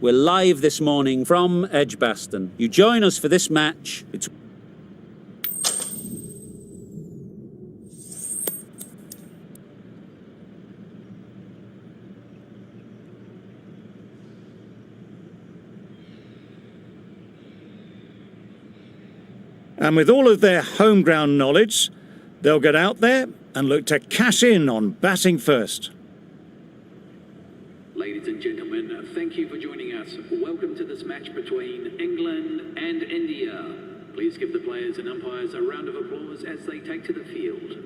We're live this morning from Edgbaston. You join us for this match. And with all of their home ground knowledge, they'll get out there and look to cash in on batting first. Ladies and gentlemen, thank you for joining us. Welcome to this match between England and India. Please give the players and umpires a round of applause as they take to the field.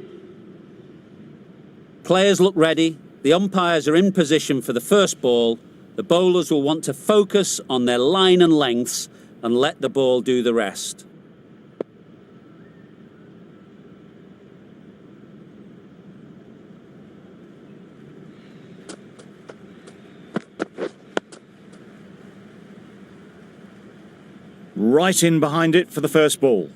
Players look ready. The umpires are in position for the first ball. The bowlers will want to focus on their line and lengths and let the ball do the rest. Right in behind it for the first ball.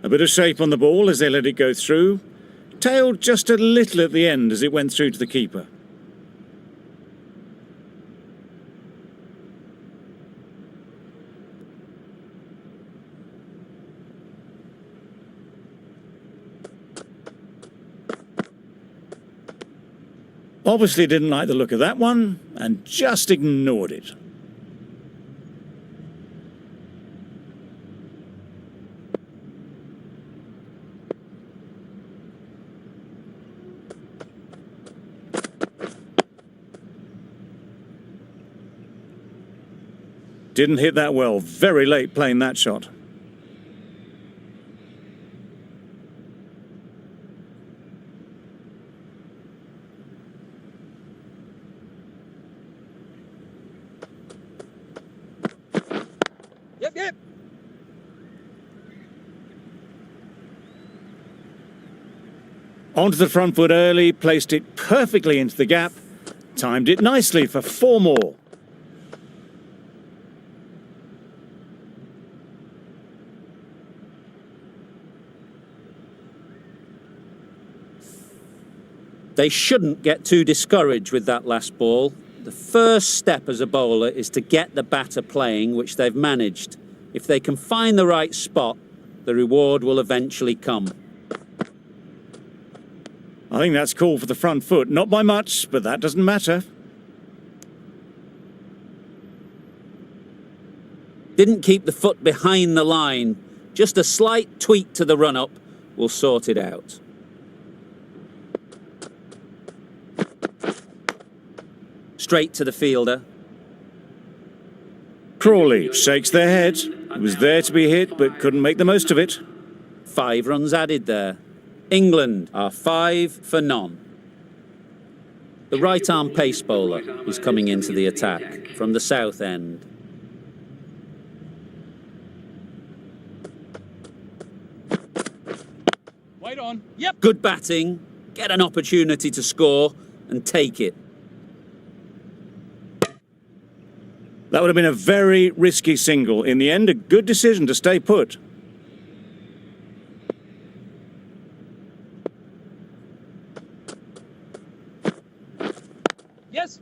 A bit of shape on the ball as they let it go through. Tailed just a little at the end as it went through to the keeper. Obviously didn't like the look of that one and just ignored it. Didn't hit that well, very late playing that shot. Yep. Onto the front foot early, placed it perfectly into the gap, timed it nicely for 4 more. They shouldn't get too discouraged with that last ball. The first step as a bowler is to get the batter playing, which they've managed. If they can find the right spot, the reward will eventually come. I think that's called for the front foot. Not by much, but that doesn't matter. Didn't keep the foot behind the line. Just a slight tweak to the run-up will sort it out. Straight to the fielder. Crawley shakes their head. It was there to be hit, but couldn't make the most of it. 5 runs added there. England are 5 for none. The right-arm pace bowler is coming into the attack from the south end. Wait on. Yep. Good batting. Get an opportunity to score and take it. That would have been a very risky single. In the end, a good decision to stay put. Yes.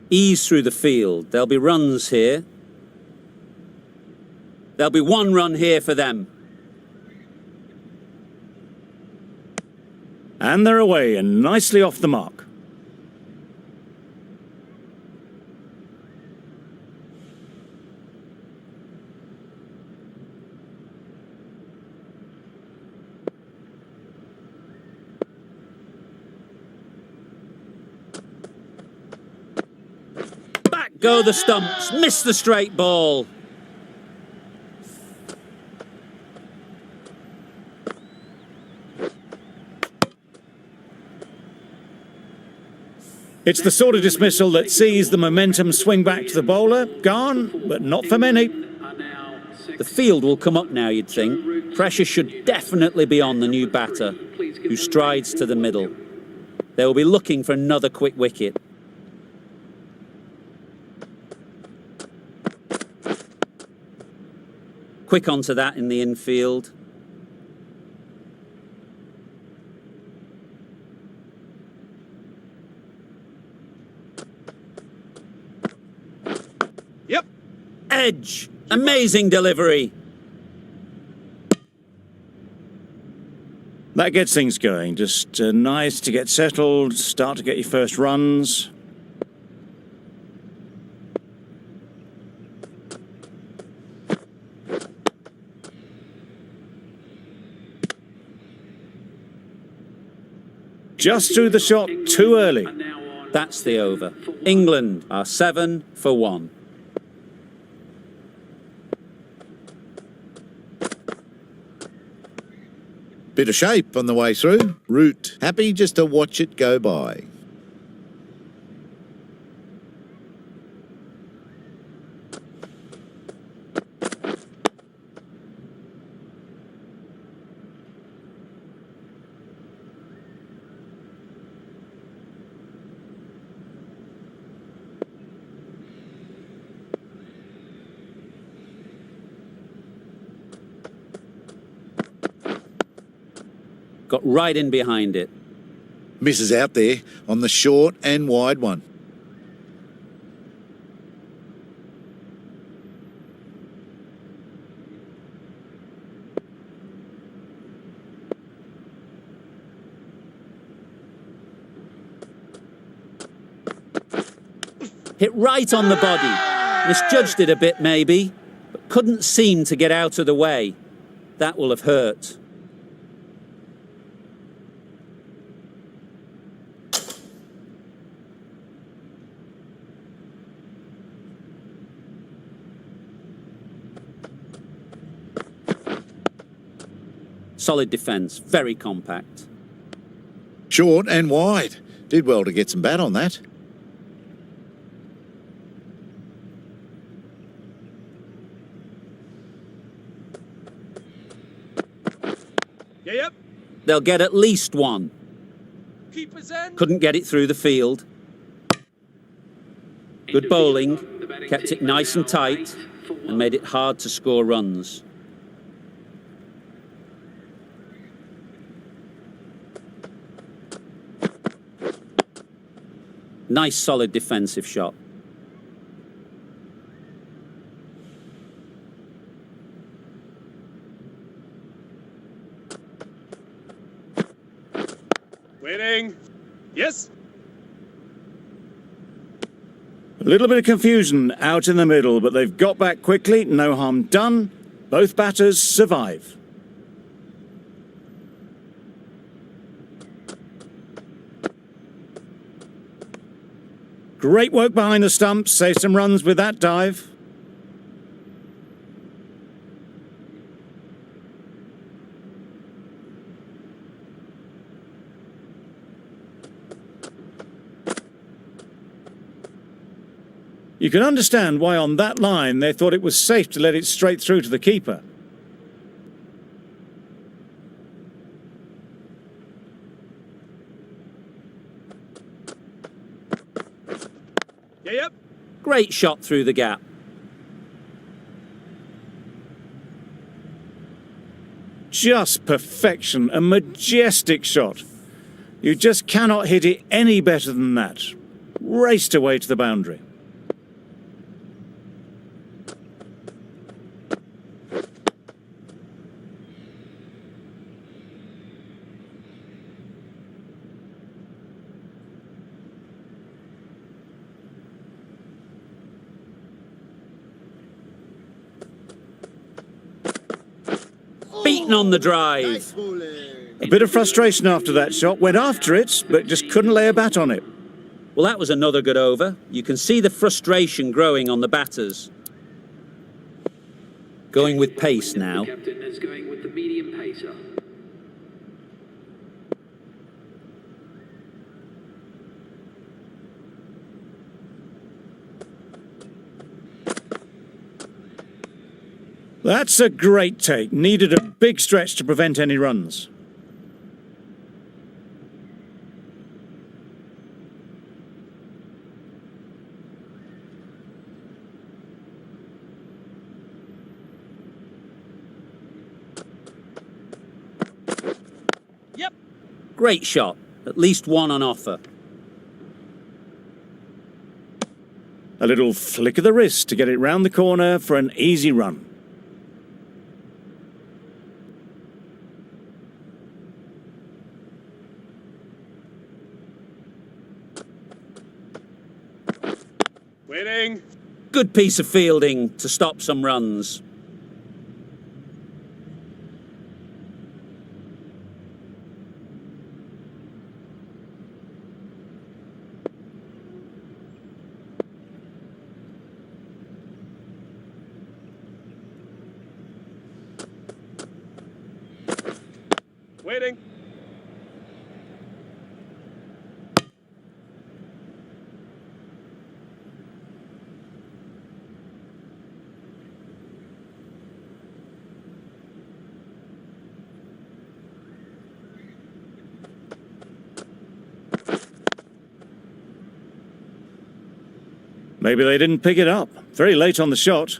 Ease through the field. There'll be runs here. There'll be 1 run here for them. And they're away and nicely off the mark. Go the stumps, miss the straight ball. It's the sort of dismissal that sees the momentum swing back to the bowler. Gone, but not for many. The field will come up now, you'd think. Pressure should definitely be on the new batter, who strides to the middle. They will be looking for another quick wicket. quick onto that in the infield. Yep. Edge! Amazing delivery! That gets things going. Just nice to get settled, start to get your first runs. Just threw the shot too early. That's the over. England are 7 for 1. Bit of shape on the way through. Root happy just to watch it go by. Got right in behind it. Misses out there on the short and wide one. Hit right on the body. Misjudged it a bit maybe, but couldn't seem to get out of the way. That will have hurt. Solid defence, very compact. Short and wide. Did well to get some bat on that. Yep. They'll get at least one. Keeper's end. Couldn't get it through the field. Good bowling, kept it nice and tight, and made it hard to score runs. Nice solid defensive shot. Winning. Yes. A little bit of confusion out in the middle, but they've got back quickly, no harm done. Both batters survive. Great work behind the stumps, save some runs with that dive. You can understand why on that line they thought it was safe to let it straight through to the keeper. Yep. Great shot through the gap. Just perfection, a majestic shot. You just cannot hit it any better than that. Raced away to the boundary. Beaten on the drive. A bit of frustration after that shot. Went after it, but just couldn't lay a bat on it. Well, that was another good over. You can see the frustration growing on the batters. Going with pace now. The captain is going with the medium pacer. That's a great take. Needed a big stretch to prevent any runs. Great shot. At least one on offer. A little flick of the wrist to get it round the corner for an easy run. Waiting. Good piece of fielding to stop some runs. Waiting. Maybe they didn't pick it up. Very late on the shot.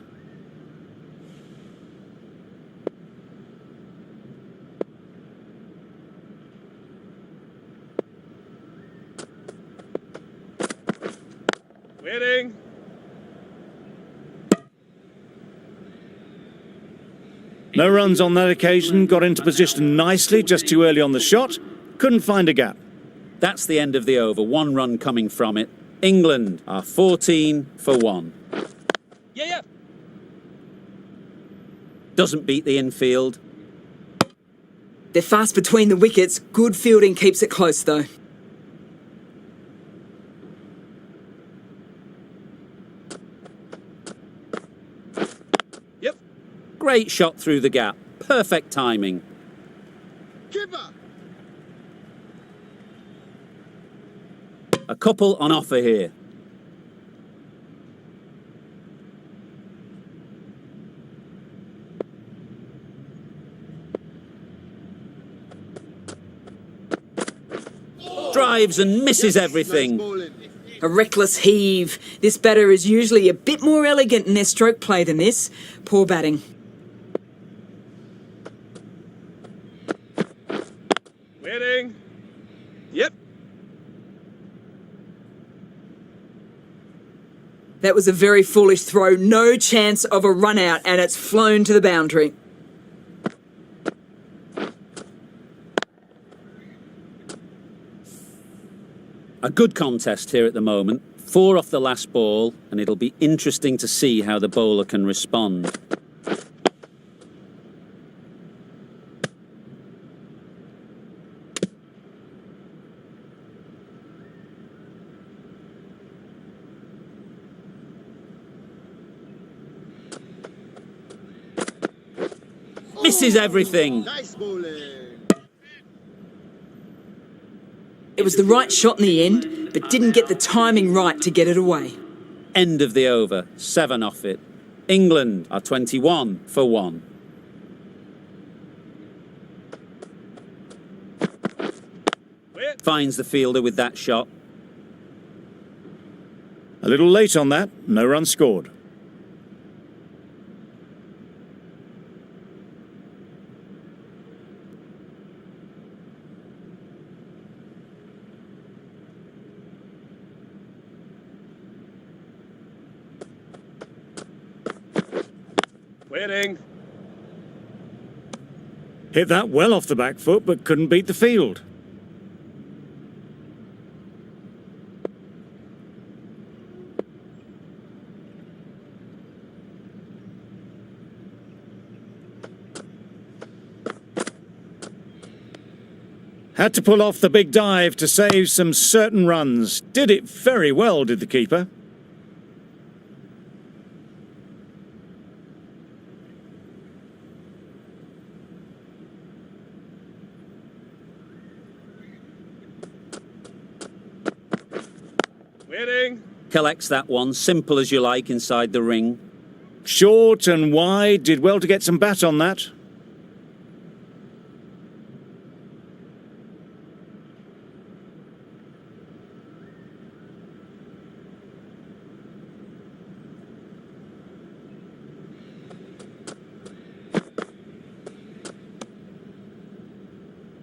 Waiting. No runs on that occasion. Got into position nicely, just too early on the shot. Couldn't find a gap. That's the end of the over. One run coming from it. England are 14 for 1. Yeah. Doesn't beat the infield. They're fast between the wickets. Good fielding keeps it close, though. Yep. Great shot through the gap. Perfect timing. Keeper! A couple on offer here. Drives and misses everything. A reckless heave. This batter is usually a bit more elegant in their stroke play than this. Poor batting. Waiting. Yep. That was a very foolish throw. No chance of a run out, and it's flown to the boundary. A good contest here at the moment. 4 off the last ball, and it'll be interesting to see how the bowler can respond. Misses everything. Nice bowling. It was the right shot in the end, but didn't get the timing right to get it away. End of the over. 7 off it. England are 21 for 1. Wait. Finds the fielder with that shot. A little late on that. No run scored. Waiting. Hit that well off the back foot, but couldn't beat the field. Had to pull off the big dive to save some certain runs. Did it very well, did the keeper. Waiting. Collects that one. Simple as you like inside the ring. Short and wide, did well to get some bat on that.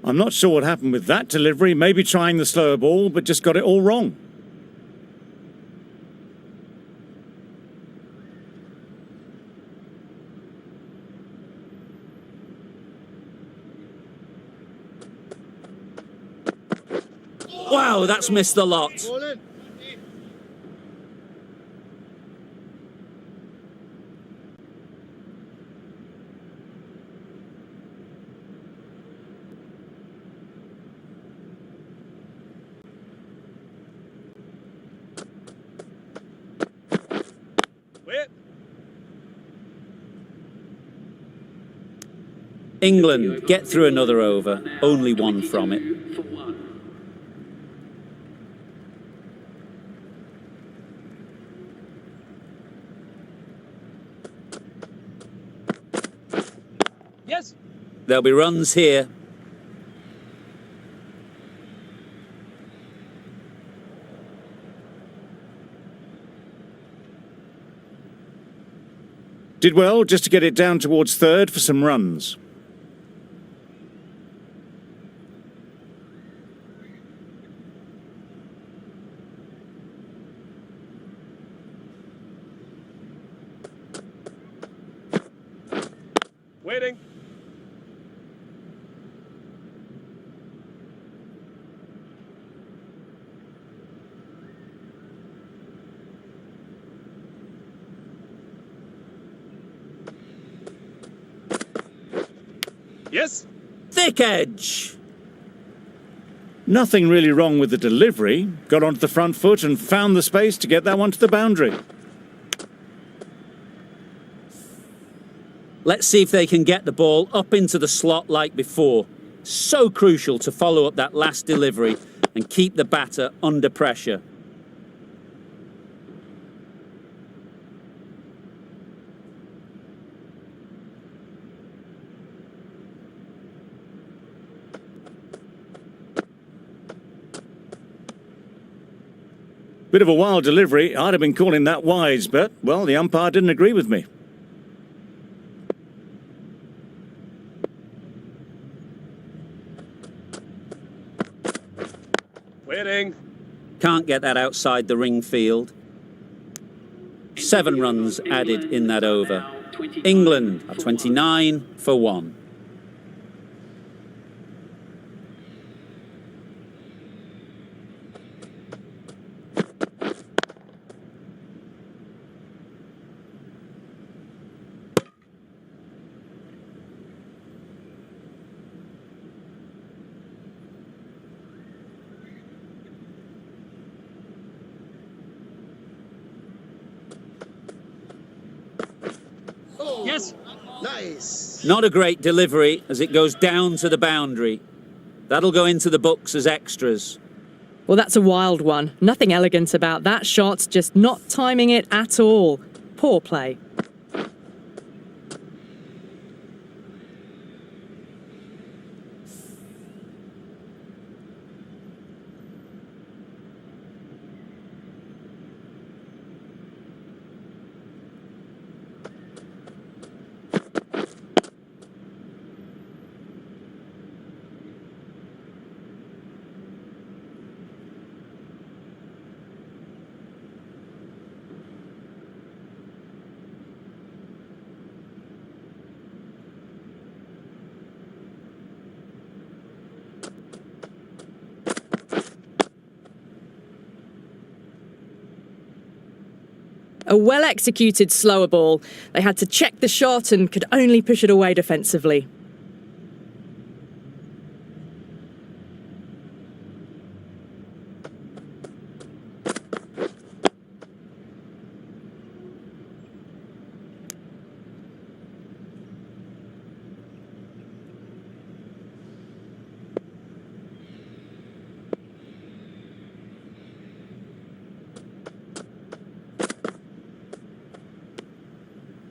I'm not sure what happened with that delivery. Maybe trying the slower ball, but just got it all wrong. Wow, that's missed the lot. Wait. England get through another over, only one from it. For one. Yes. There'll be runs here. Did well just to get it down towards third for some runs. Waiting. Yes. Thick edge. Nothing really wrong with the delivery. Got onto the front foot and found the space to get that one to the boundary. Let's see if they can get the ball up into the slot like before. So crucial to follow up that last delivery and keep the batter under pressure. Bit of a wild delivery. I'd have been calling that wise, but, well, the umpire didn't agree with me. Waiting. Can't get that outside the ring field. 7 runs added in that over. England are 29 for 1. Yes. Nice. Not a great delivery as it goes down to the boundary. That'll go into the books as extras. Well, that's a wild one. Nothing elegant about that shot, just not timing it at all. Poor play. A well-executed slower ball. They had to check the shot and could only push it away defensively.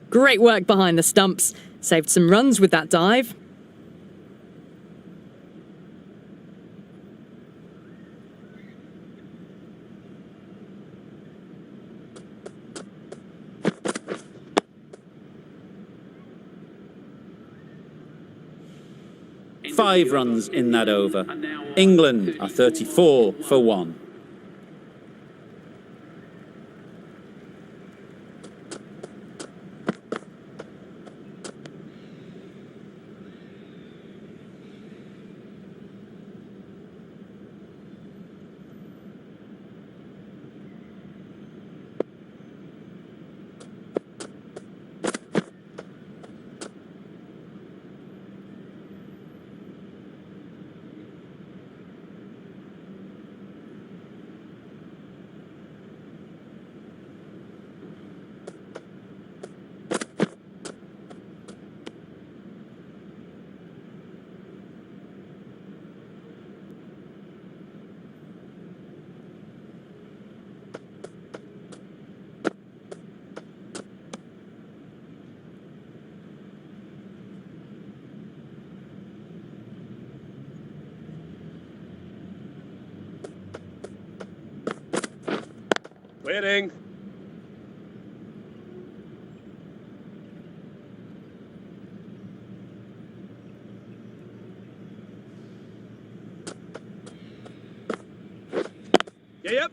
Great work behind the stumps. Saved some runs with that dive. 5 runs in that over. England are 34 for 1. Waiting. Yep.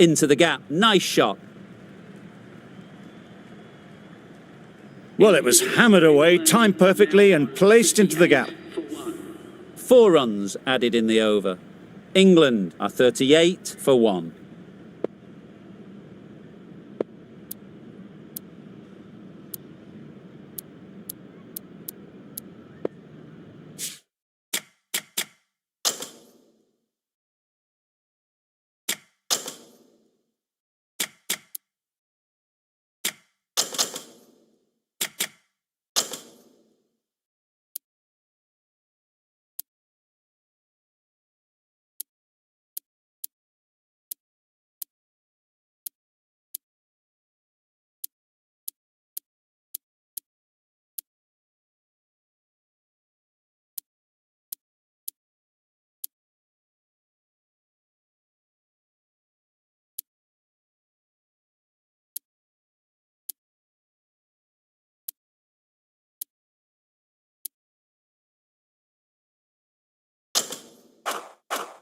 Into the gap. Nice shot. Well, it was hammered away, timed perfectly and placed into the gap. 4 runs added in the over. England are 38 for 1.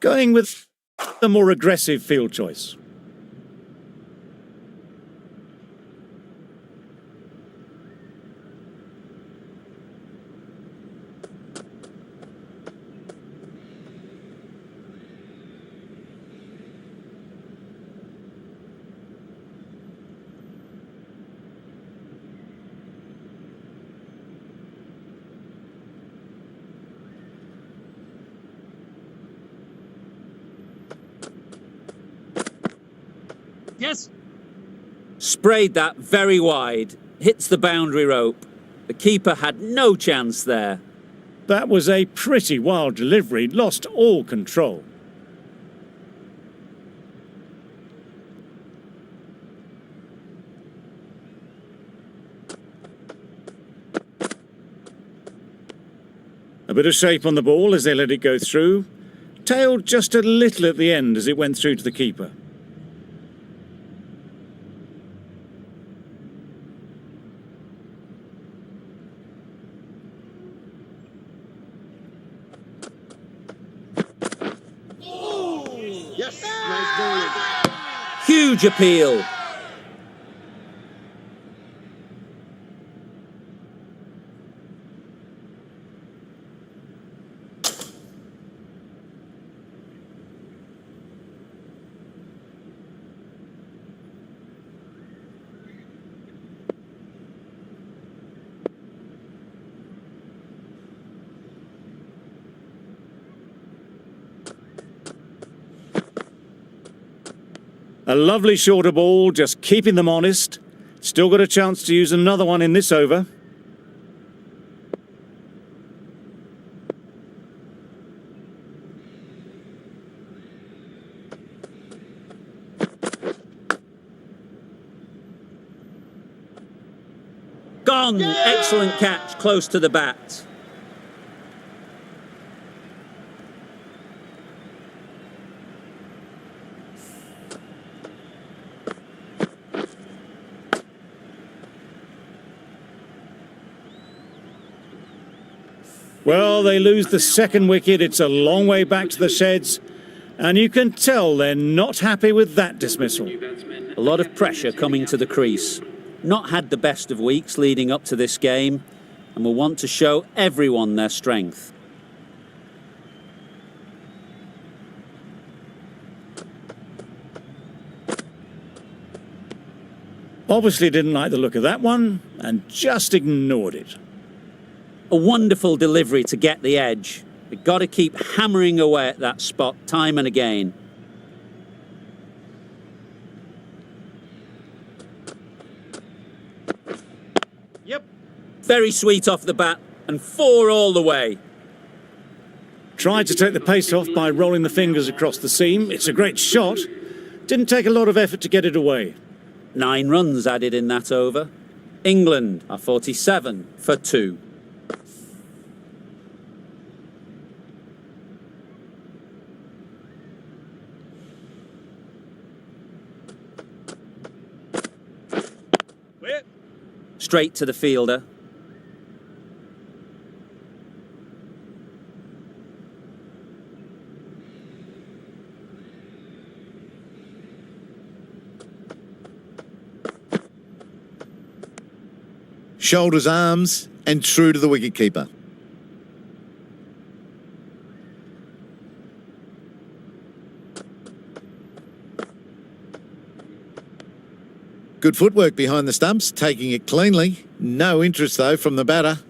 Going with the more aggressive field choice. Yes. Sprayed that very wide. Hits the boundary rope. The keeper had no chance there. That was a pretty wild delivery, lost all control. A bit of shape on the ball as they let it go through. Tailed just a little at the end as it went through to the keeper. Yes, nice bowling. Huge appeal. A lovely shorter ball, just keeping them honest. Still got a chance to use another one in this over. Gone. Excellent catch, close to the bat. Well, they lose the second wicket. It's a long way back to the sheds. And you can tell they're not happy with that dismissal. A lot of pressure coming to the crease. Not had the best of weeks leading up to this game and will want to show everyone their strength. Obviously didn't like the look of that one and just ignored it. A wonderful delivery to get the edge. You've got to keep hammering away at that spot time and again. Yep. Very sweet off the bat and 4 all the way. Tried to take the pace off by rolling the fingers across the seam. It's a great shot. Didn't take a lot of effort to get it away. 9 runs added in that over. England are 47 for 2. Where? Straight to the fielder. Shoulders, arms, and true to the wicketkeeper. Good footwork behind the stumps, taking it cleanly. No interest, though, from the batter.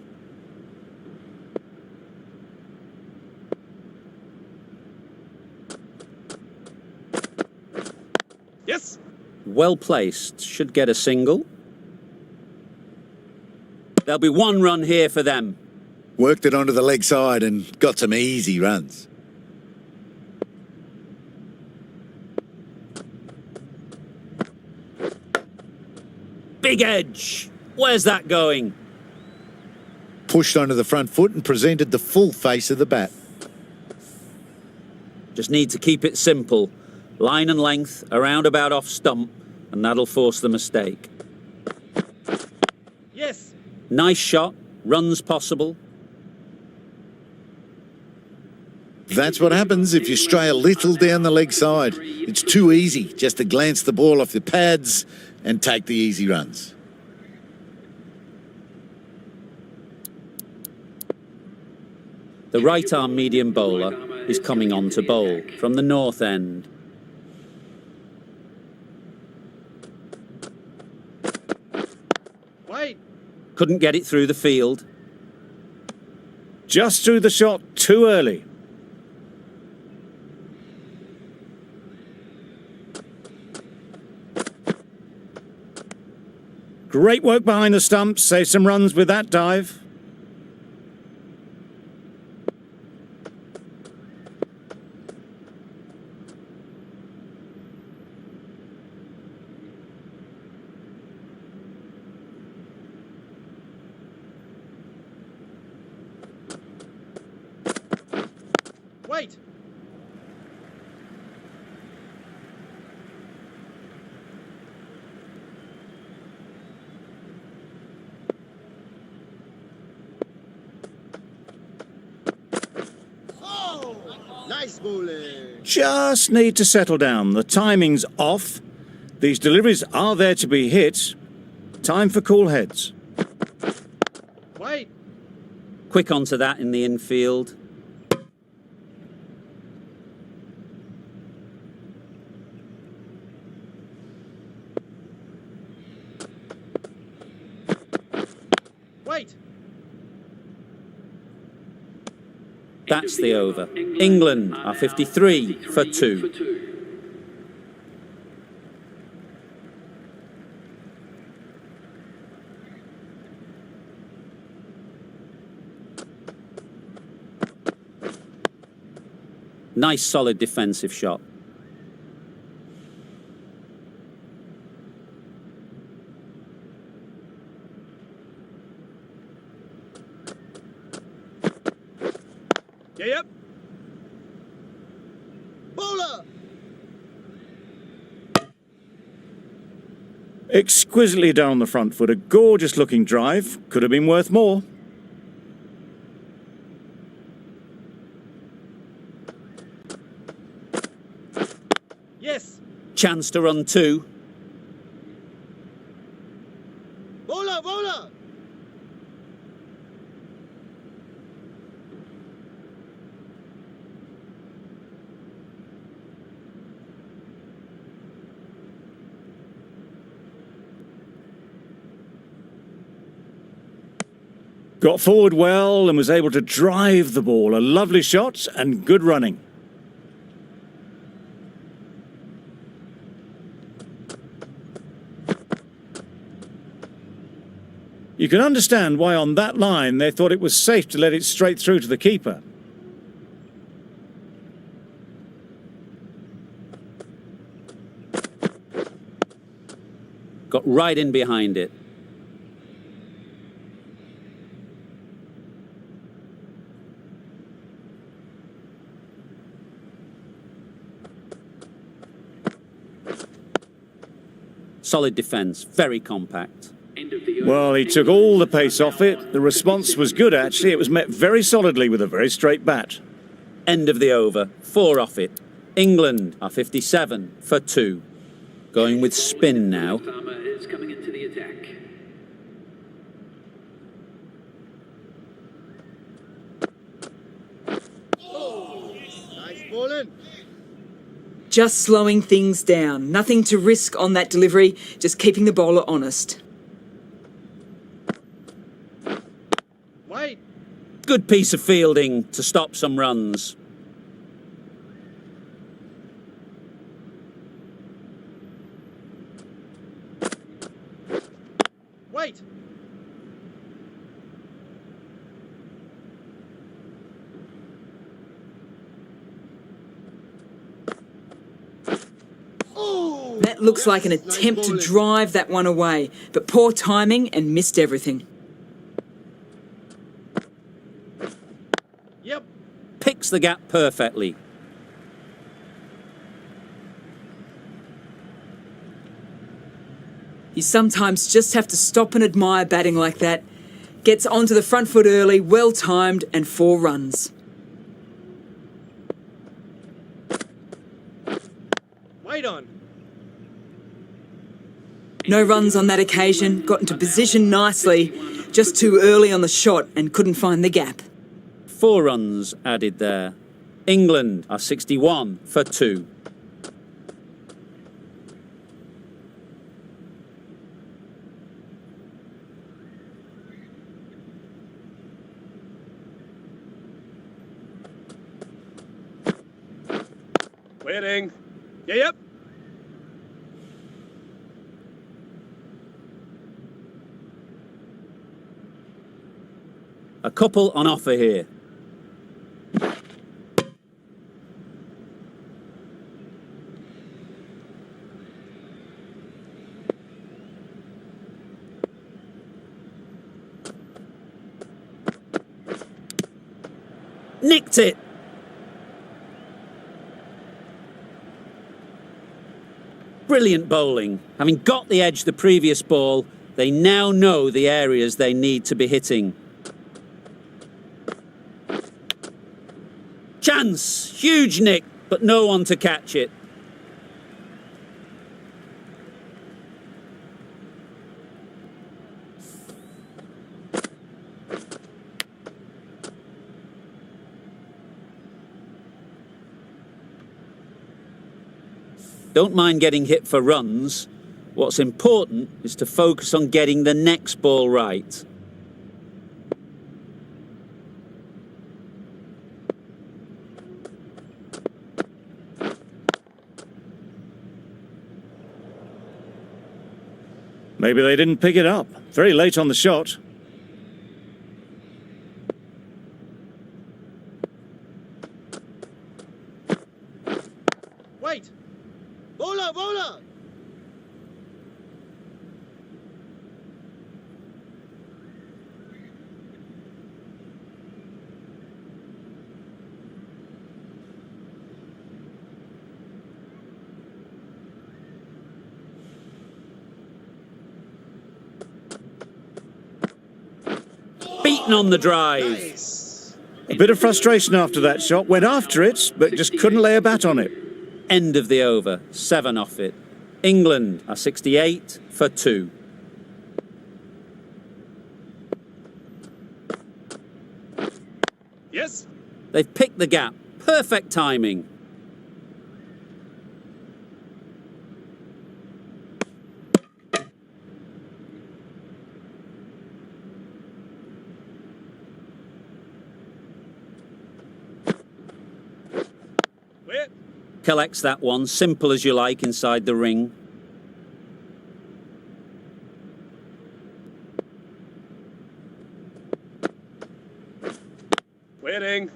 Yes. Well placed. Should get a single. There'll be 1 run here for them. Worked it onto the leg side and got some easy runs. Big edge. Where's that going? Pushed onto the front foot and presented the full face of the bat. Just need to keep it simple. Line and length, around about off stump, and that'll force the mistake. Yes. Nice shot. Runs possible. That's what happens if you stray a little down the leg side. It's too easy just to glance the ball off the pads and take the easy runs. The right-arm medium bowler is coming on to bowl from the north end. Wait. Couldn't get it through the field. Just threw the shot too early. Great work behind the stumps. Save some runs with that dive. Wait. Nice bowling. Just need to settle down. The timing's off. These deliveries are there to be hit. Time for cool heads. Wait. Quick onto that in the infield. Wait. That's the over. England are 53 for 2. Nice solid defensive shot. Yep. Bowler. Exquisitely down the front foot. A gorgeous looking drive. Could have been worth more. Chance to run two. Bowler, bowler. Got forward well and was able to drive the ball. A lovely shot and good running. You can understand why on that line they thought it was safe to let it straight through to the keeper. Got right in behind it. Solid defence, very compact. Well, he took all the pace off it. The response was good, actually. It was met very solidly with a very straight bat. End of the over, 4 off it. England are 57 for 2. Going with spin now. Farmer is coming into the attack. Nice bowling. Just slowing things down. Nothing to risk on that delivery, just keeping the bowler honest. Wait. Good piece of fielding to stop some runs. Wait. That looks like an attempt to drive that one away, but poor timing and missed everything. Yep. Picks the gap perfectly. You sometimes just have to stop and admire batting like that. Gets onto the front foot early, well timed, and 4 runs. Wait on. No runs on that occasion, got into position nicely, just too early on the shot and couldn't find the gap. 4 runs added there. England are 61 for 2. Waiting. Yep. A couple on offer here. Nicked it. Brilliant bowling. Having got the edge the previous ball, they now know the areas they need to be hitting. Chance! Huge nick, but no one to catch it. Don't mind getting hit for runs. What's important is to focus on getting the next ball right. Maybe they didn't pick it up. Very late on the shot. Wait. Bowler, bowler. Beaten on the drive. Nice. A bit of frustration after that shot. Went after it, but just couldn't lay a bat on it. End of the over, 7 off it. England are 68 for 2. Yes. They've picked the gap. Perfect timing. Clear. Collects that one, simple as you like, inside the ring. Waiting.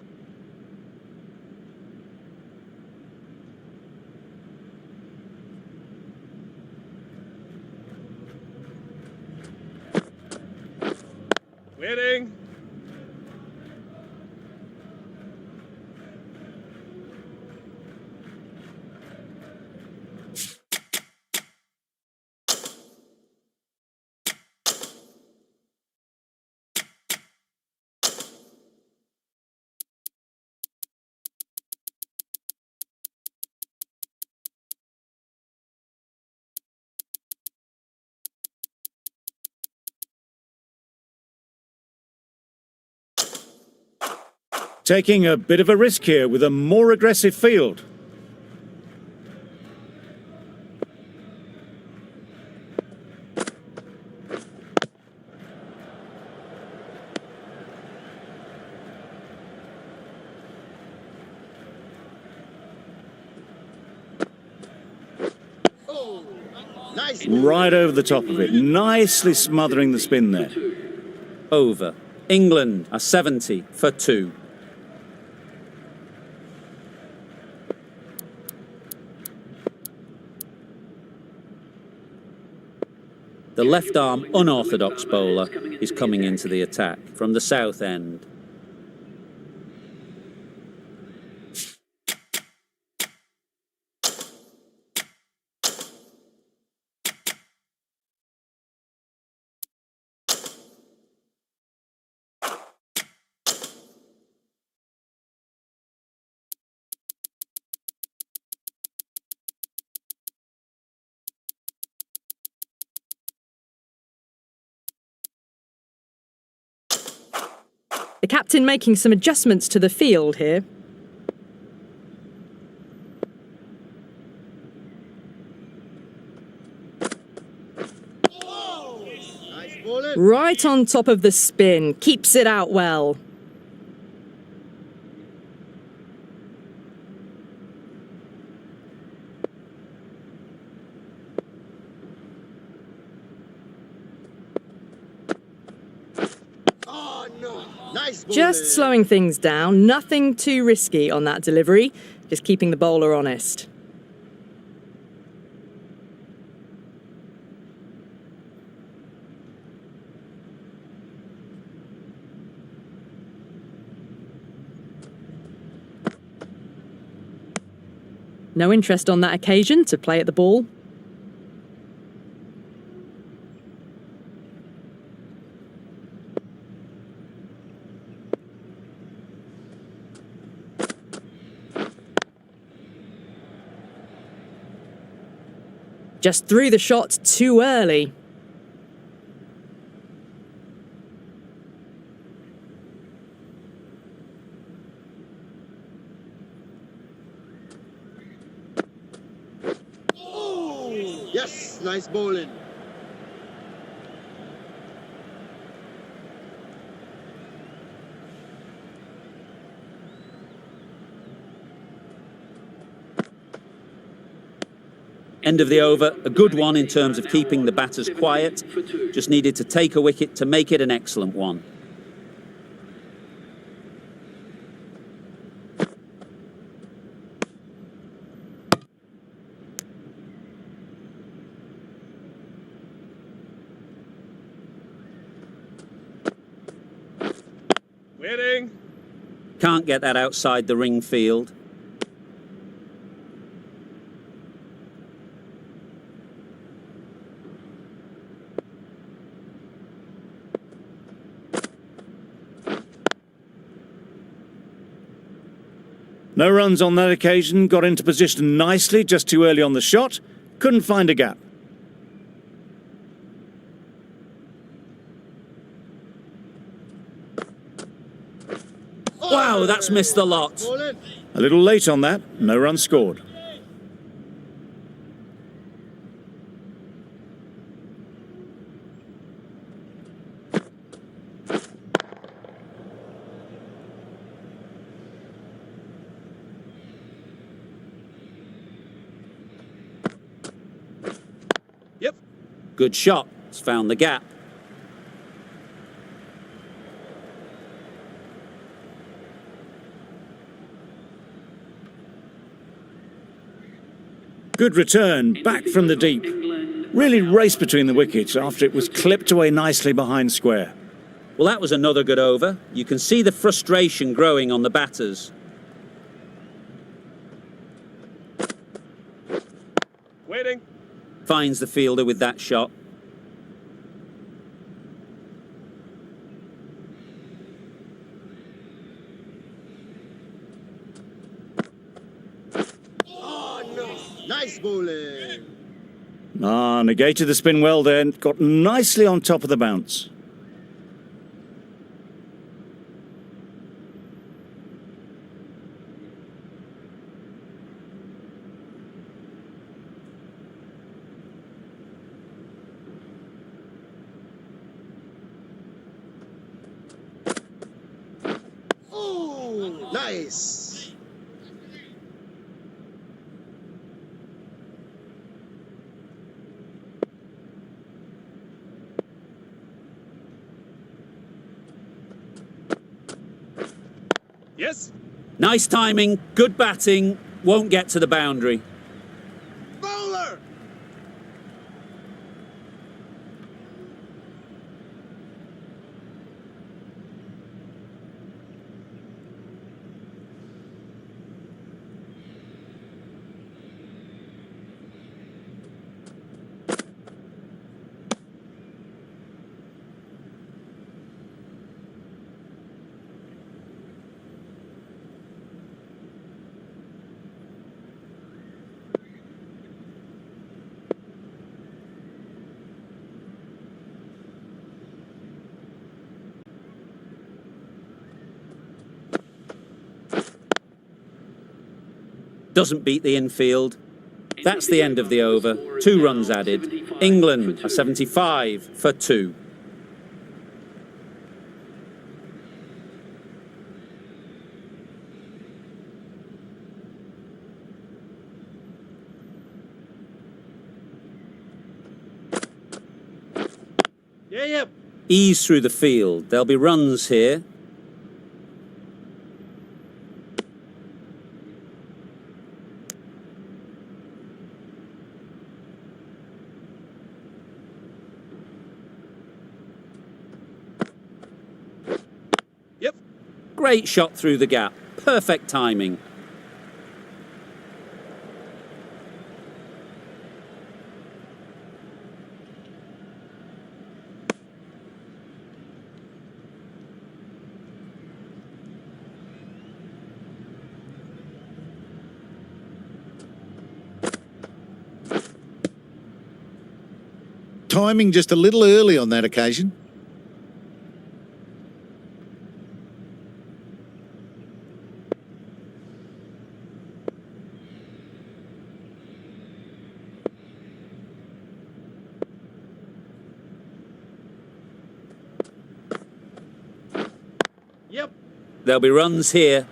Waiting. Taking a bit of a risk here with a more aggressive field. Nice. Right over the top of it, nicely smothering the spin there. Over. England are 70 for 2. The left-arm unorthodox bowler is coming into the attack from the south end. The captain making some adjustments to the field here. Nice bowling. Right on top of the spin. Keeps it out well. Oh no. Nice bowling. Just slowing things down. Nothing too risky on that delivery. Just keeping the bowler honest. No interest on that occasion to play at the ball. Just threw the shot too early. Yes, nice bowling. End of the over, a good one in terms of keeping the batters quiet. Just needed to take a wicket to make it an excellent one. Waiting. Can't get that outside the ring field. No runs on that occasion, got into position nicely, just too early on the shot, couldn't find a gap. Wow, that's missed the lot. Ball in. A little late on that, no run scored. Yep. Good shot. It's found the gap. Good return, back from the deep. Really raced between the wickets after it was clipped away nicely behind square. Well, that was another good over. You can see the frustration growing on the batters. Waiting. Finds the fielder with that shot. Nice bowling. Negated the spin well there, got nicely on top of the bounce. Oh, nice. Yes. Nice timing, good batting, won't get to the boundary. Bowler. Doesn't beat the infield. That's the end of the over. 2 runs added. England are 75 for 2. Yep. Ease through the field. There'll be runs here. Yep. Great shot through the gap. Perfect timing. Timing just a little early on that occasion. Yep. There'll be runs here.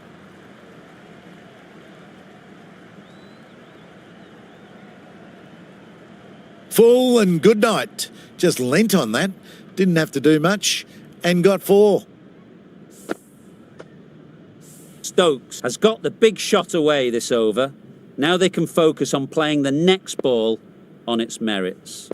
Full and good night. Just lent on that. Didn't have to do much and got 4. Stokes has got the big shot away this over. Now they can focus on playing the next ball on its merits.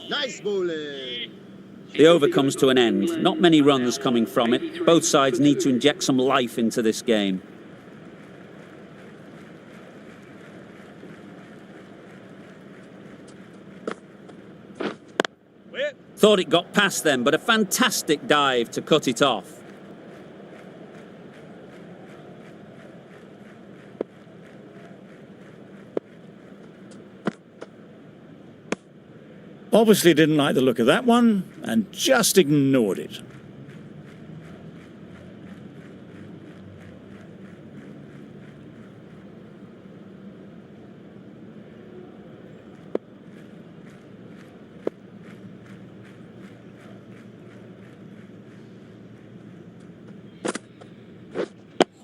Nice bowling. The over comes to an end. Not many runs coming from it. Both sides need to inject some life into this game. Wait. Thought it got past them, but a fantastic dive to cut it off. Obviously didn't like the look of that one and just ignored it.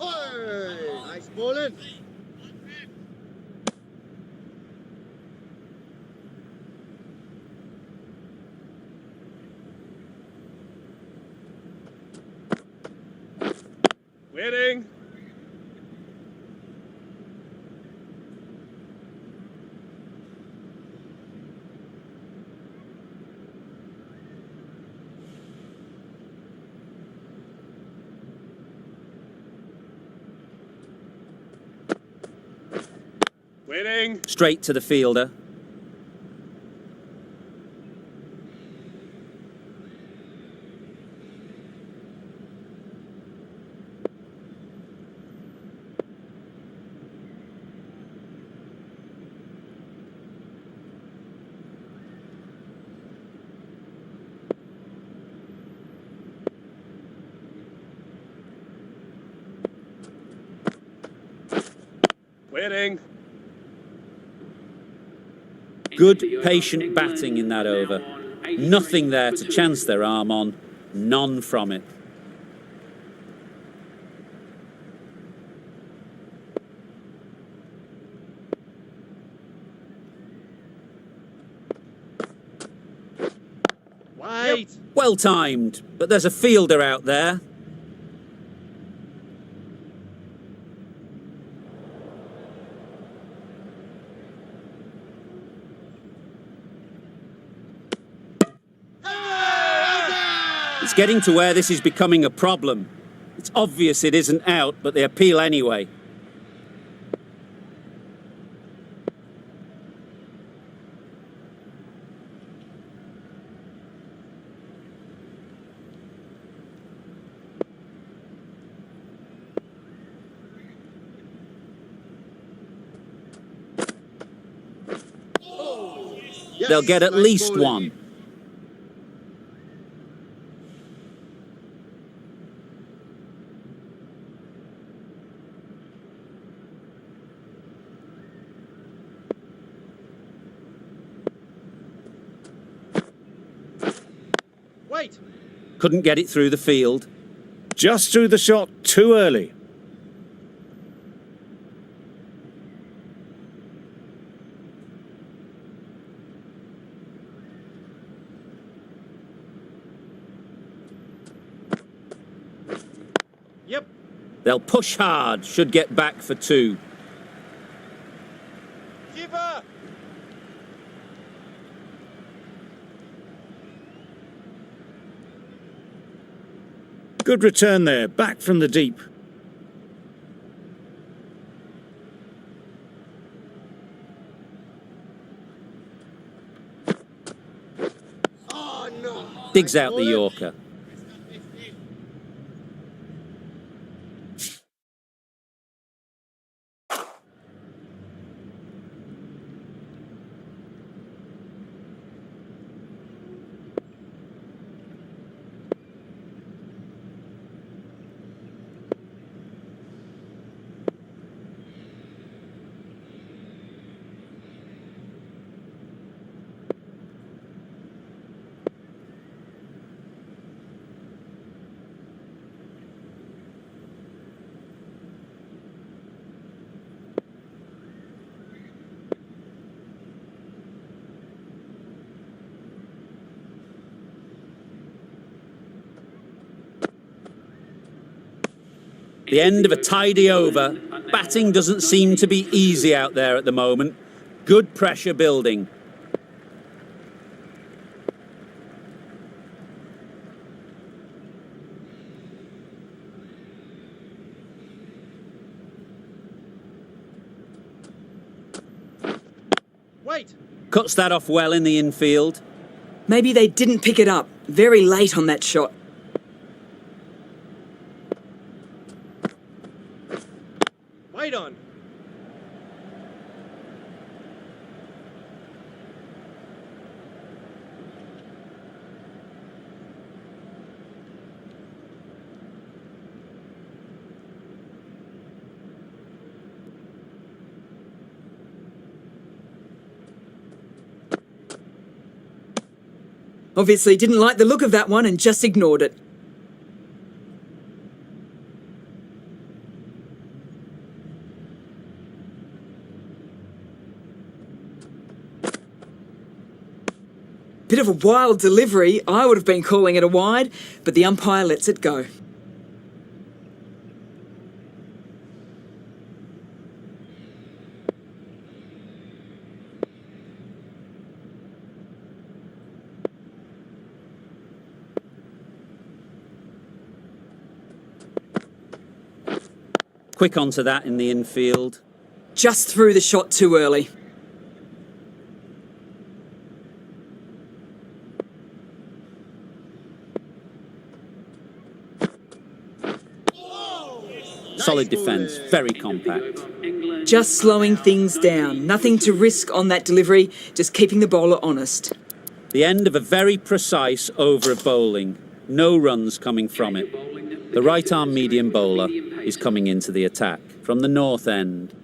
Hey, nice bowling. Waiting. Waiting. Straight to the fielder. Waiting. Good, patient batting in that over. Nothing there to chance their arm on. None from it. Wait. Well timed, but there's a fielder out there. It's getting to where this is becoming a problem. It's obvious it isn't out, but they appeal anyway. Yes, They'll get at nice least bowling. one. Wait. Couldn't get it through the field. Just threw the shot too early. Yep. They'll push hard, should get back for two. Keeper. Good return there, back from the deep. Oh no. Digs Nice out the bowling. Yorker. The end of a tidy over. Batting doesn't seem to be easy out there at the moment. Good pressure building. Wait! Cuts that off well in the infield. Maybe they didn't pick it up. Very late on that shot. Wait on! Obviously didn't like the look of that one and just ignored it. Bit of a wild delivery. I would have been calling it a wide, but the umpire lets it go. Quick onto that in the infield. Just threw the shot too early. Solid defence, very compact. Just slowing things down. Nothing to risk on that delivery, just keeping the bowler honest. The end of a very precise over of bowling. No runs coming from it. The right-arm medium bowler is coming into the attack from the north end.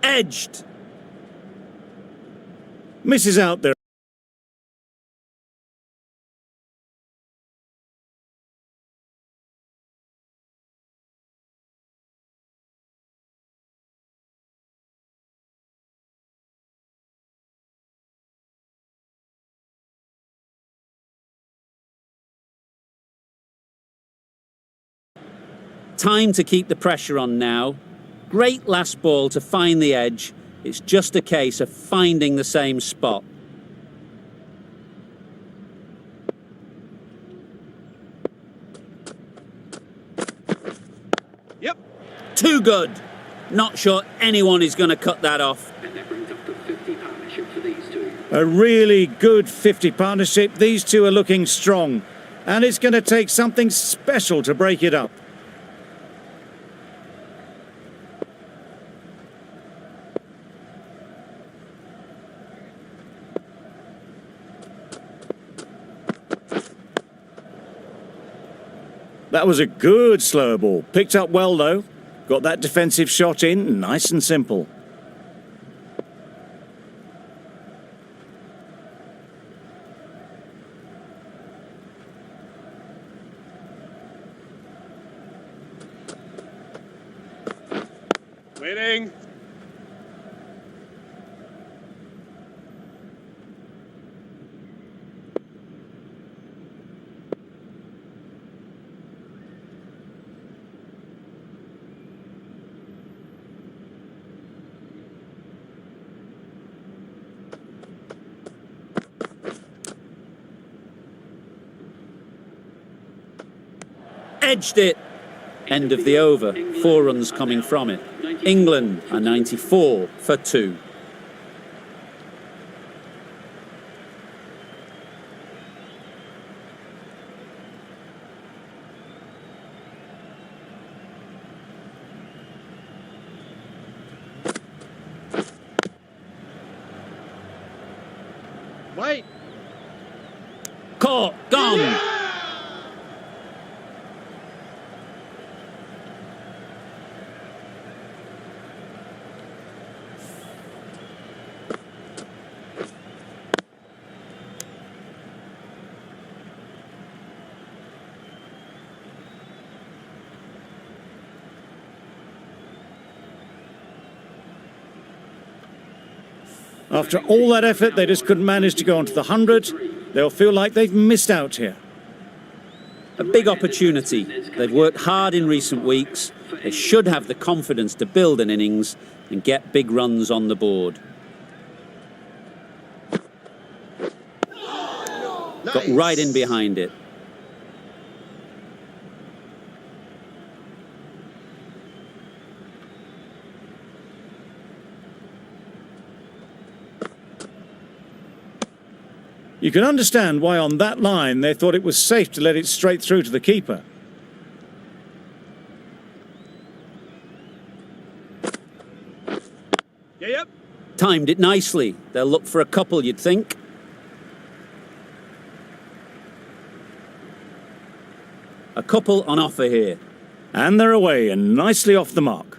Edged. Misses out there. Time to keep the pressure on now. Great last ball to find the edge. It's just a case of finding the same spot. Yep. Too good. Not sure anyone is going to cut that off. And that brings up the 50 partnership for these two. A really good 50 partnership. These two are looking strong. And it's going to take something special to break it up. That was a good slower ball. Picked up well, though. Got that defensive shot in, nice and simple. Waiting! Edged it. End of the over. 4 runs coming from it. England are 94 for 2. Wait! Caught. Gone. After all that effort, they just couldn't manage to go onto the 100. They'll feel like they've missed out here. A big opportunity. They've worked hard in recent weeks. They should have the confidence to build an innings and get big runs on the board. Got right in behind it. You can understand why on that line they thought it was safe to let it straight through to the keeper. Yep. Timed it nicely. They'll look for a couple, you'd think. A couple on offer here. And they're away and nicely off the mark.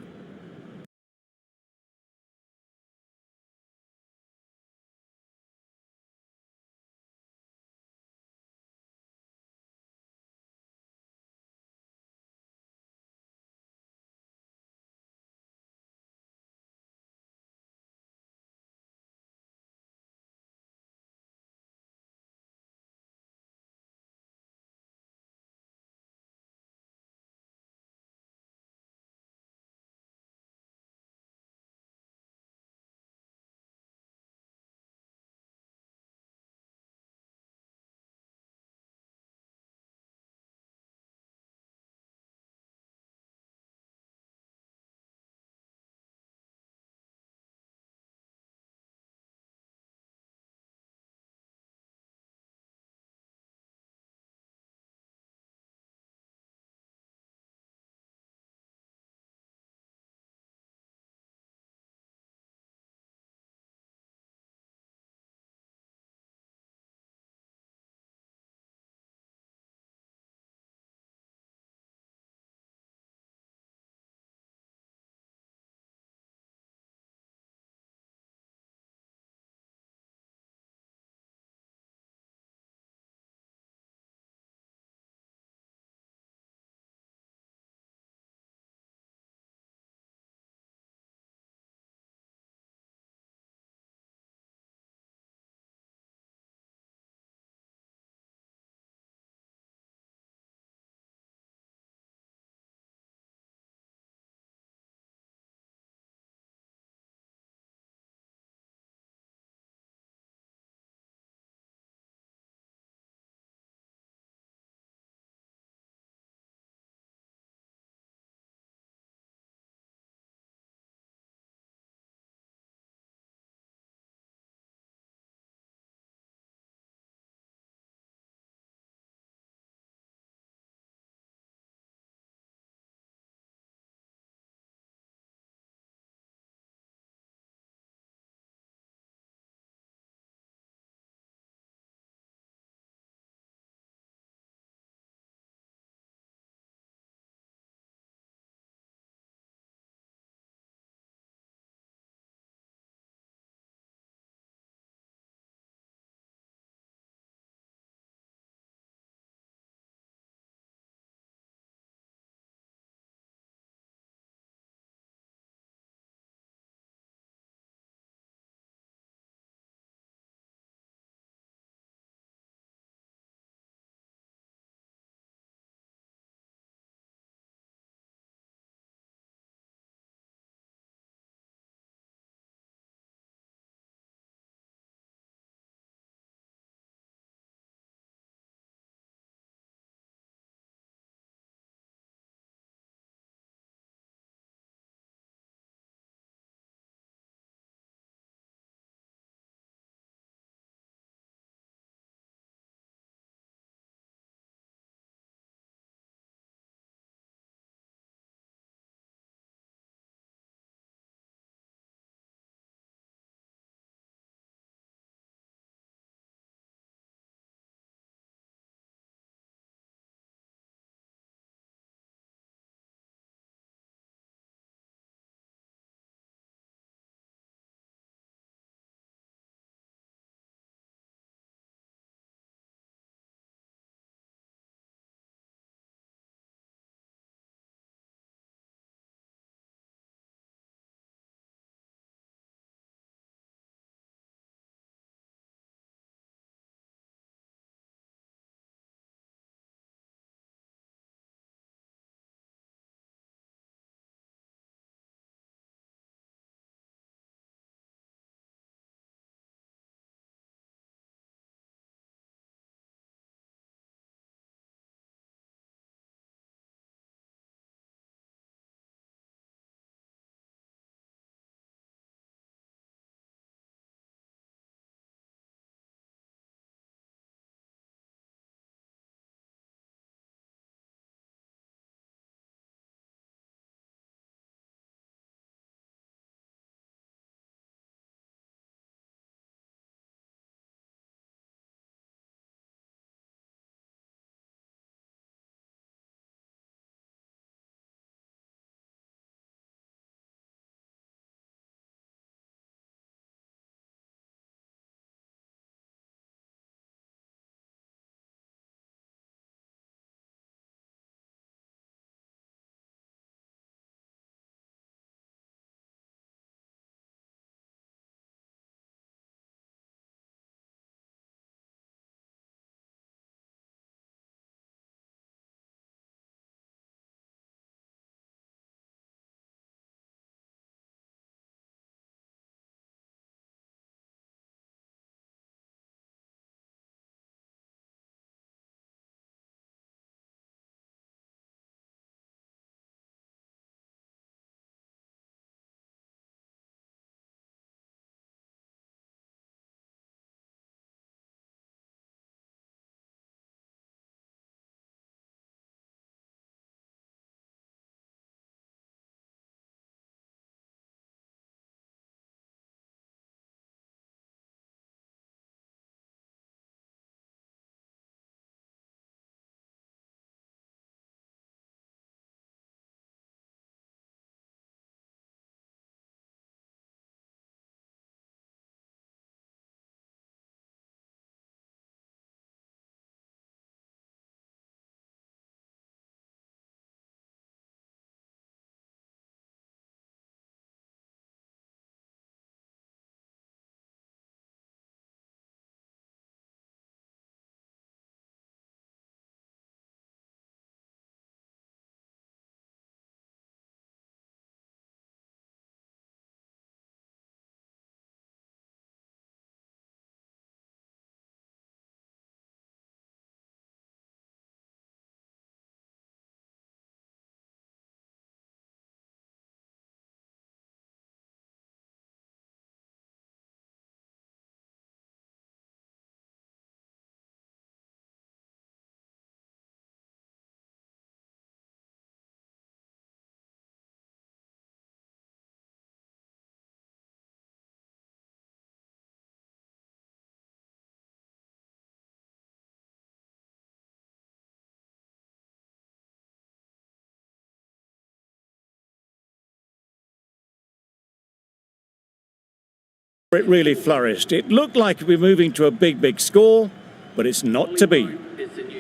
It really flourished. It looked like we're moving to a big score, but it's not to be.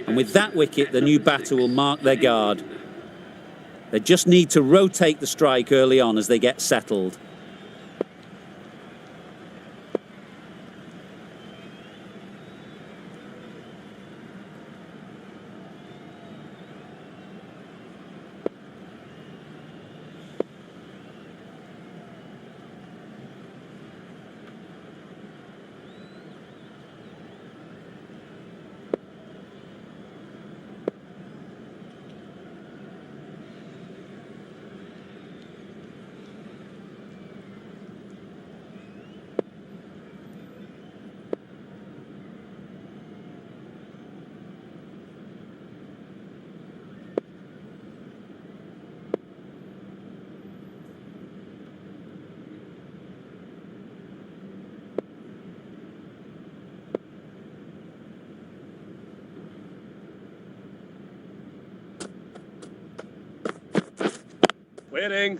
And with that wicket, the new batter will mark their guard. They just need to rotate the strike early on as they get settled. Winning.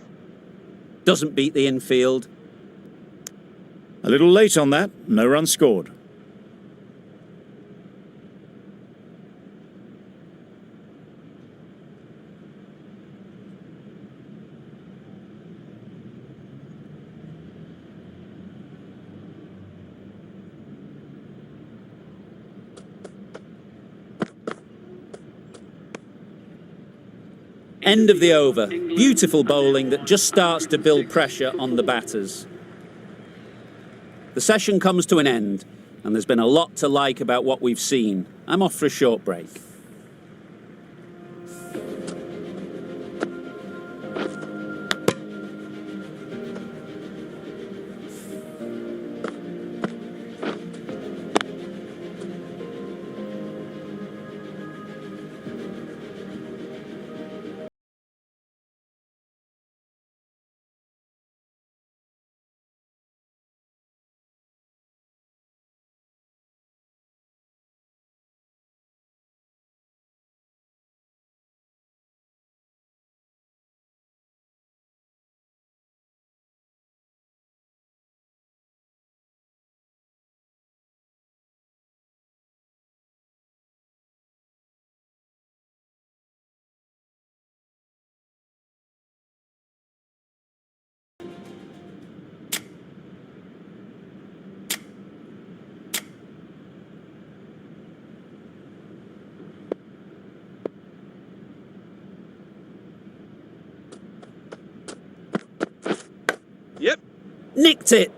Doesn't beat the infield. A little late on that, no run scored. End of the over. Beautiful bowling that just starts to build pressure on the batters. The session comes to an end, and there's been a lot to like about what we've seen. I'm off for a short break. Yep. Nicked it!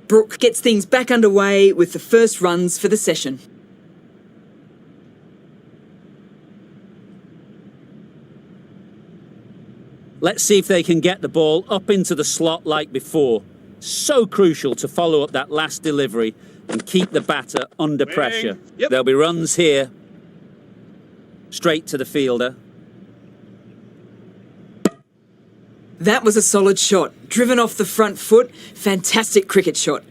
Brooke gets things back underway with the first runs for the session. Let's see if they can get the ball up into the slot like before. So crucial to follow up that last delivery and keep the batter under pressure. Yep. There'll be runs here. Straight to the fielder. That was a solid shot. Driven off the front foot. Fantastic cricket shot.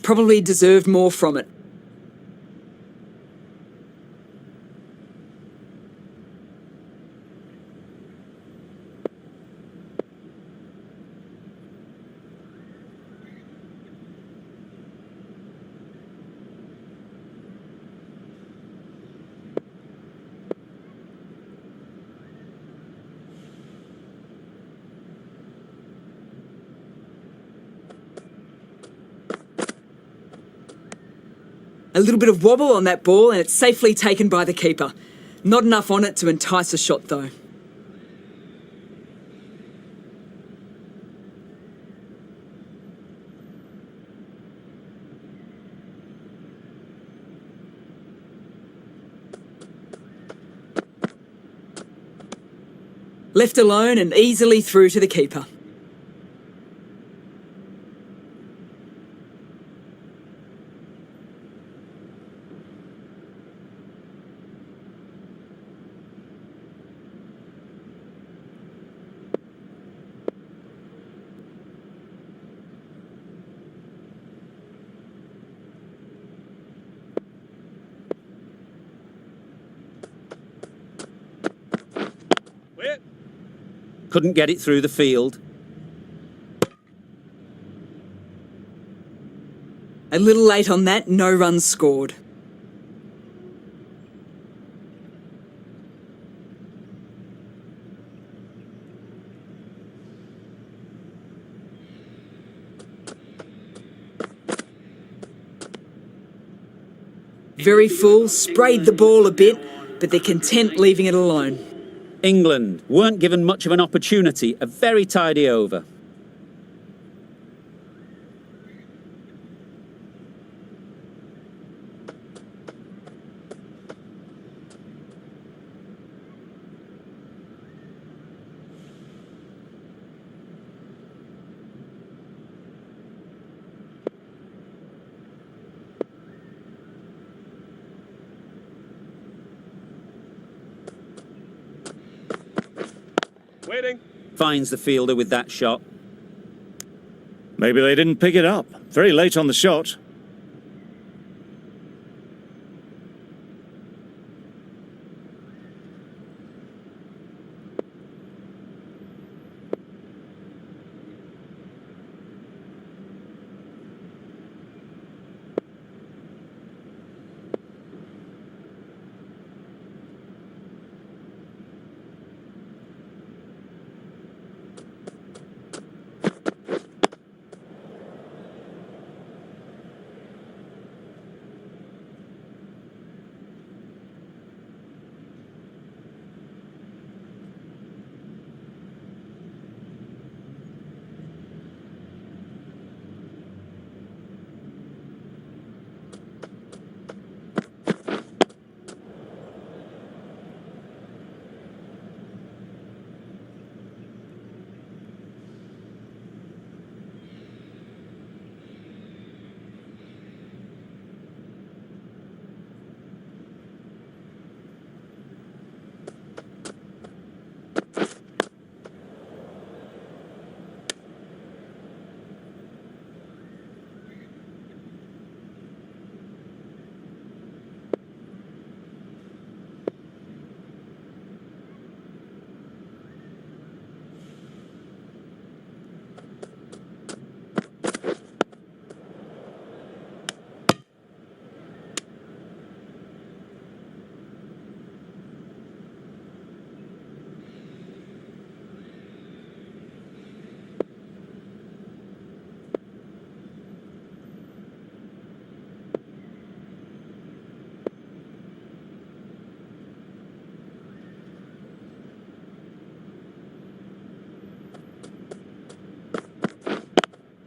Probably deserved more from it. A little bit of wobble on that ball and it's safely taken by the keeper. Not enough on it to entice a shot though. Left alone and easily through to the keeper. Couldn't get it through the field. A little late on that, no runs scored. Very full, sprayed the ball a bit, but they're content leaving it alone. England weren't given much of an opportunity, a very tidy over. Waiting. Finds the fielder with that shot. Maybe they didn't pick it up. Very late on the shot.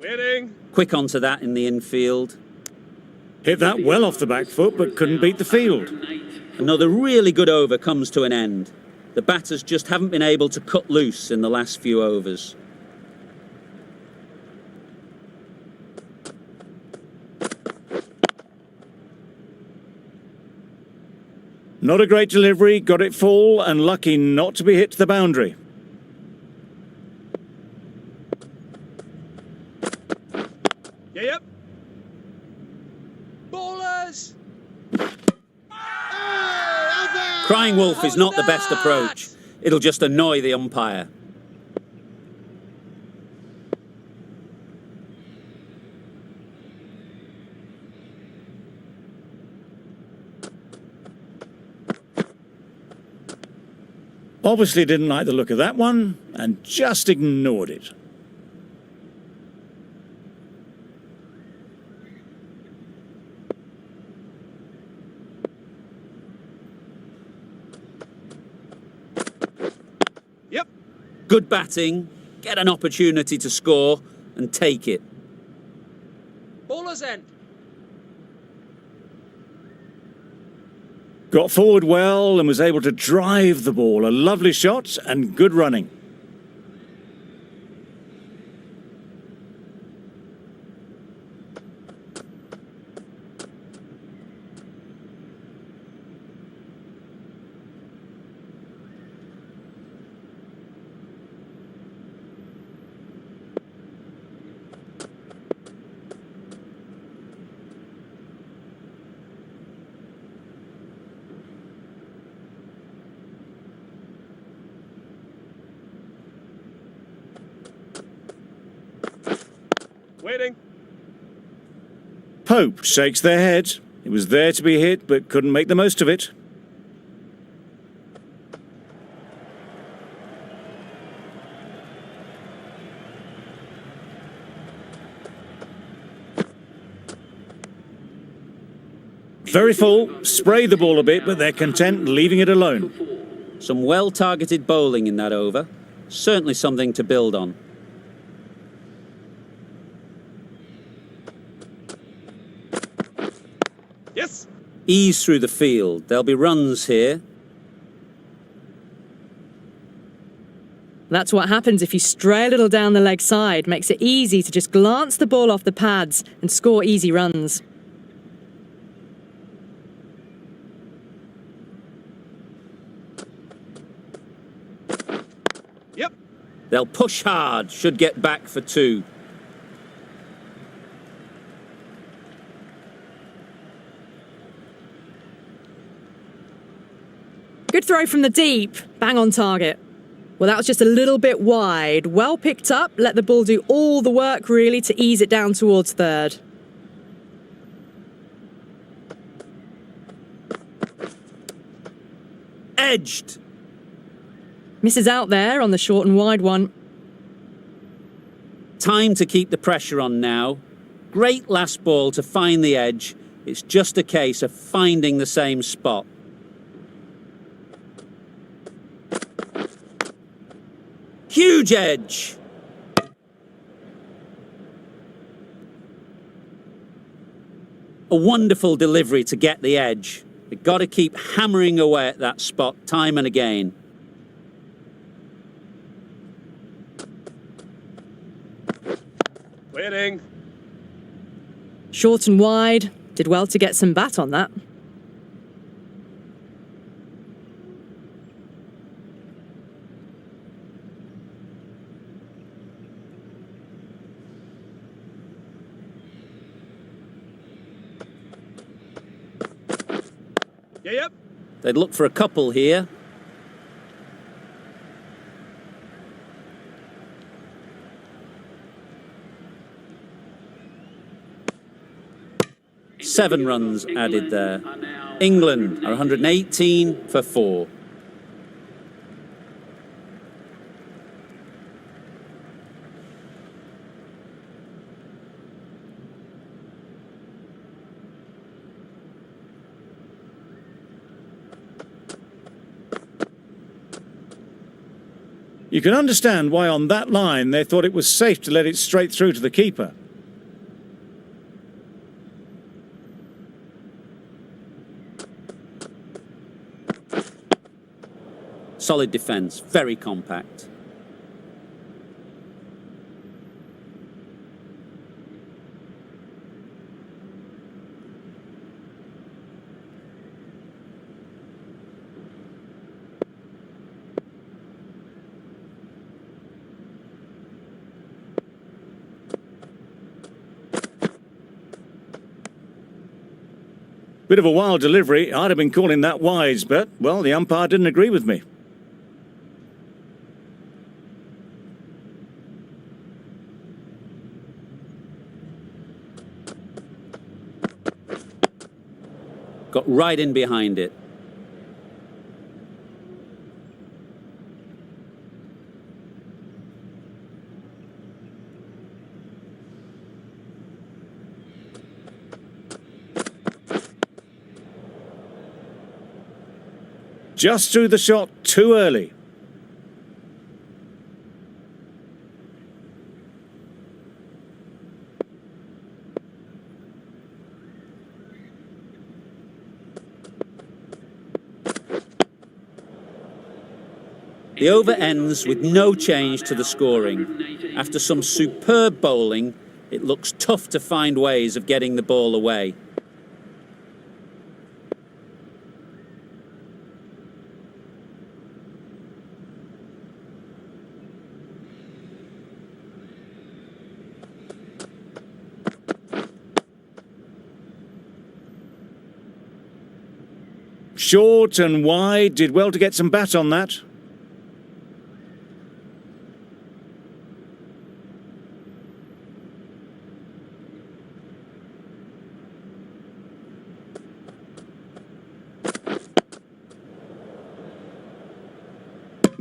Waiting. Quick onto that in the infield. Hit that well off the back foot, but couldn't beat the field. Another really good over comes to an end. The batters just haven't been able to cut loose in the last few overs. Not a great delivery, got it full and lucky not to be hit to the boundary. Yep. Ballers. Crying wolf is not the best approach. It'll just annoy the umpire. Obviously didn't like the look of that one and just ignored it. Yep. Good batting, get an opportunity to score and take it. Ballers end. Got forward well and was able to drive the ball. A lovely shot and good running. Waiting. Pope shakes their head. It was there to be hit, but couldn't make the most of it. Very full, spray the ball a bit, but they're content leaving it alone. Some well-targeted bowling in that over. Certainly something to build on. Yes. Ease through the field. There'll be runs here. That's what happens if you stray a little down the leg side. Makes it easy to just glance the ball off the pads and score easy runs. Yep. They'll push hard. Should get back for 2. Good throw from the deep. Bang on target. Well, that was just a little bit wide. Well picked up. Let the ball do all the work, really, to ease it down towards third. Edged. Misses out there on the short and wide one. Time to keep the pressure on now. Great last ball to find the edge. It's just a case of finding the same spot. Huge edge. A wonderful delivery to get the edge. They've got to keep hammering away at that spot time and again. Winning. Short and wide. Did well to get some bat on that. Yep. They'd look for a couple here. Seven runs added there. England are 118 for 4. You can understand why on that line they thought it was safe to let it straight through to the keeper. Solid defence, very compact. Bit of a wild delivery. I'd have been calling that wise, but, well, the umpire didn't agree with me. Got right in behind it. Just threw the shot too early. The over ends with no change to the scoring. After some superb bowling, it looks tough to find ways of getting the ball away. Short and wide, did well to get some bat on that.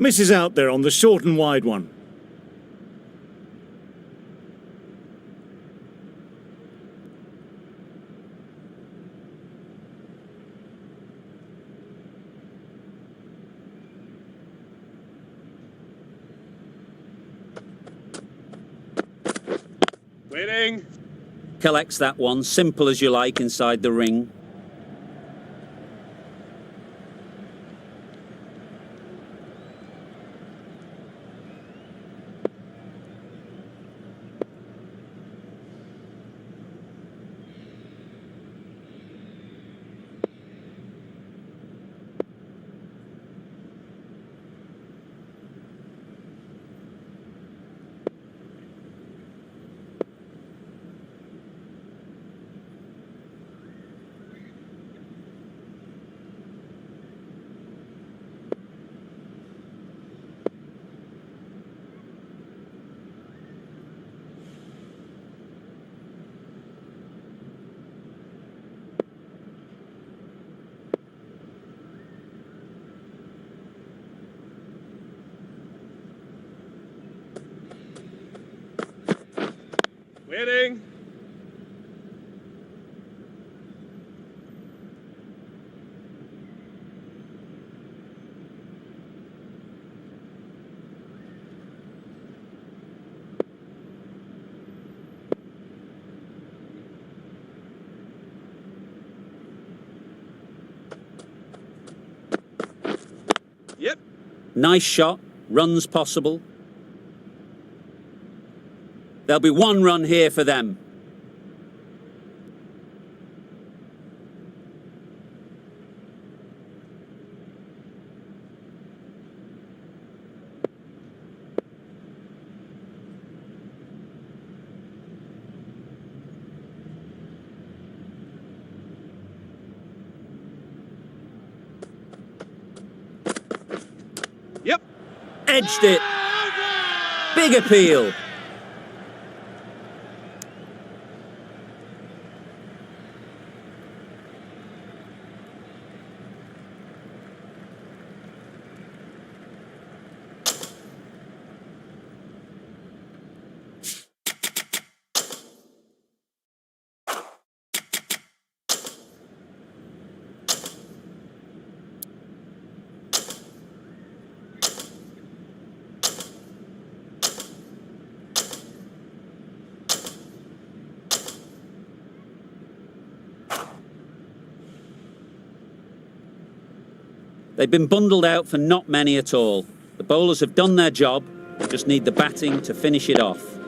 Misses out there on the short and wide one. Waiting. Collects that one, simple as you like, inside the ring. Waiting. Yep. Nice shot, runs possible. There'll be one run here for them. Yep. Edged it. Big appeal. They've been bundled out for not many at all. The bowlers have done their job, just need the batting to finish it off.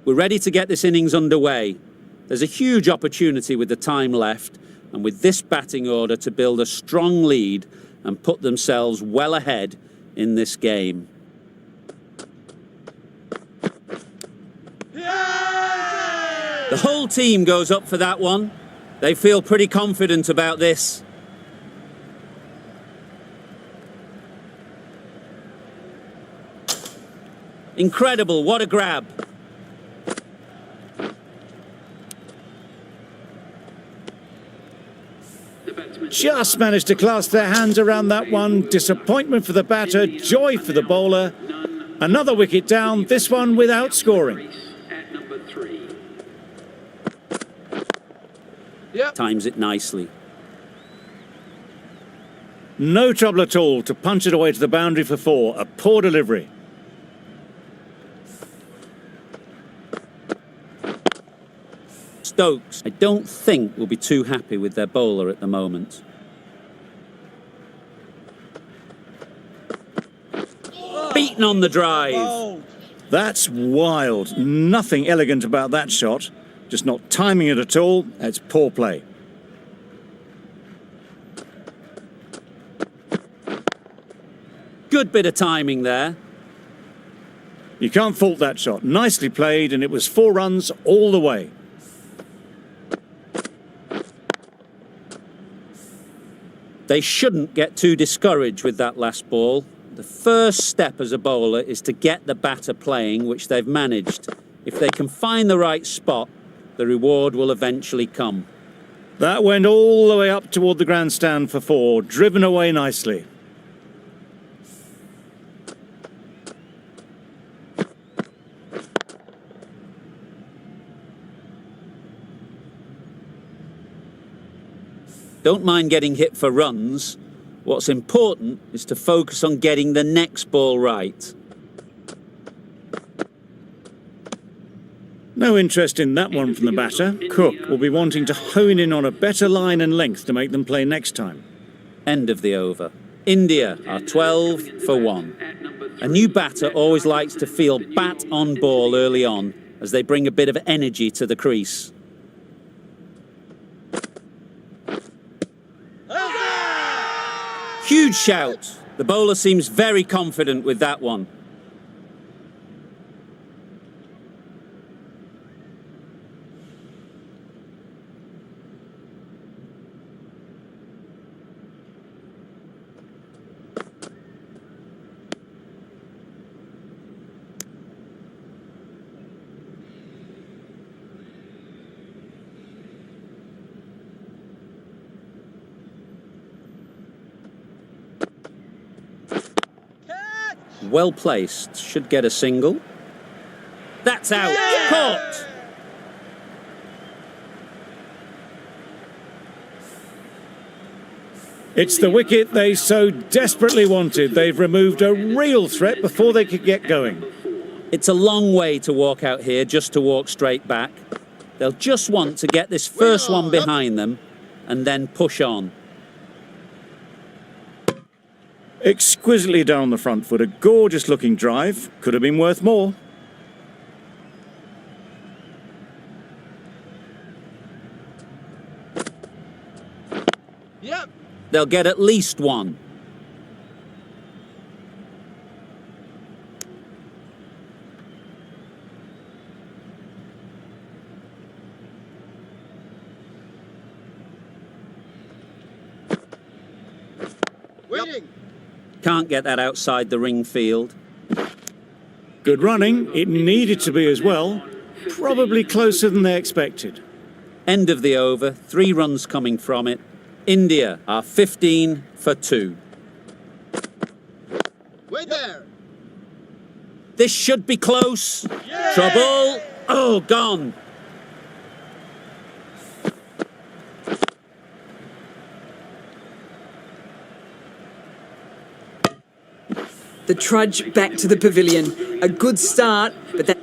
We're ready to get this innings underway. There's a huge opportunity with the time left and with this batting order to build a strong lead and put themselves well ahead in this game. The whole team goes up for that one. They feel pretty confident about this. Incredible, what a grab. Just managed to clasp their hands around that one. Disappointment for the batter, joy for the bowler. Another wicket down, this one without scoring. At number 3. Yep. Times it nicely. No trouble at all to punch it away to the boundary for 4. A poor delivery. Stokes, I don't think, will be too happy with their bowler at the moment. Beaten on the drive. That's wild. Nothing elegant about that shot. Just not timing it at all. It's poor play. Good bit of timing there. You can't fault that shot. Nicely played, and it was 4 runs all the way. They shouldn't get too discouraged with that last ball. The first step as a bowler is to get the batter playing, which they've managed. If they can find the right spot, the reward will eventually come. That went all the way up toward the grandstand for 4, driven away nicely. Don't mind getting hit for runs. What's important is to focus on getting the next ball right. No interest in that one from the batter. Cook will be wanting to hone in on a better line and length to make them play next time. End of the over. India are 12 for 1. A new batter always likes to feel bat on ball early on as they bring a bit of energy to the crease. Huge shout. The bowler seems very confident with that one. Well placed, should get a single. That's out, caught! It's the wicket they so desperately wanted. They've removed a real threat before they could get going. It's a long way to walk out here just to walk straight back. They'll just want to get this first one behind them and then push on. Exquisitely down the front foot, a gorgeous looking drive. Could have been worth more. Yep. They'll get at least one. Waiting. Can't get that outside the ring field. Good running. It needed to be as well. Probably closer than they expected. End of the over, 3 runs coming from it. India are 15 for 2. Wait there. This should be close. Trouble. Oh, gone. The trudge back to the pavilion. A good start, but that...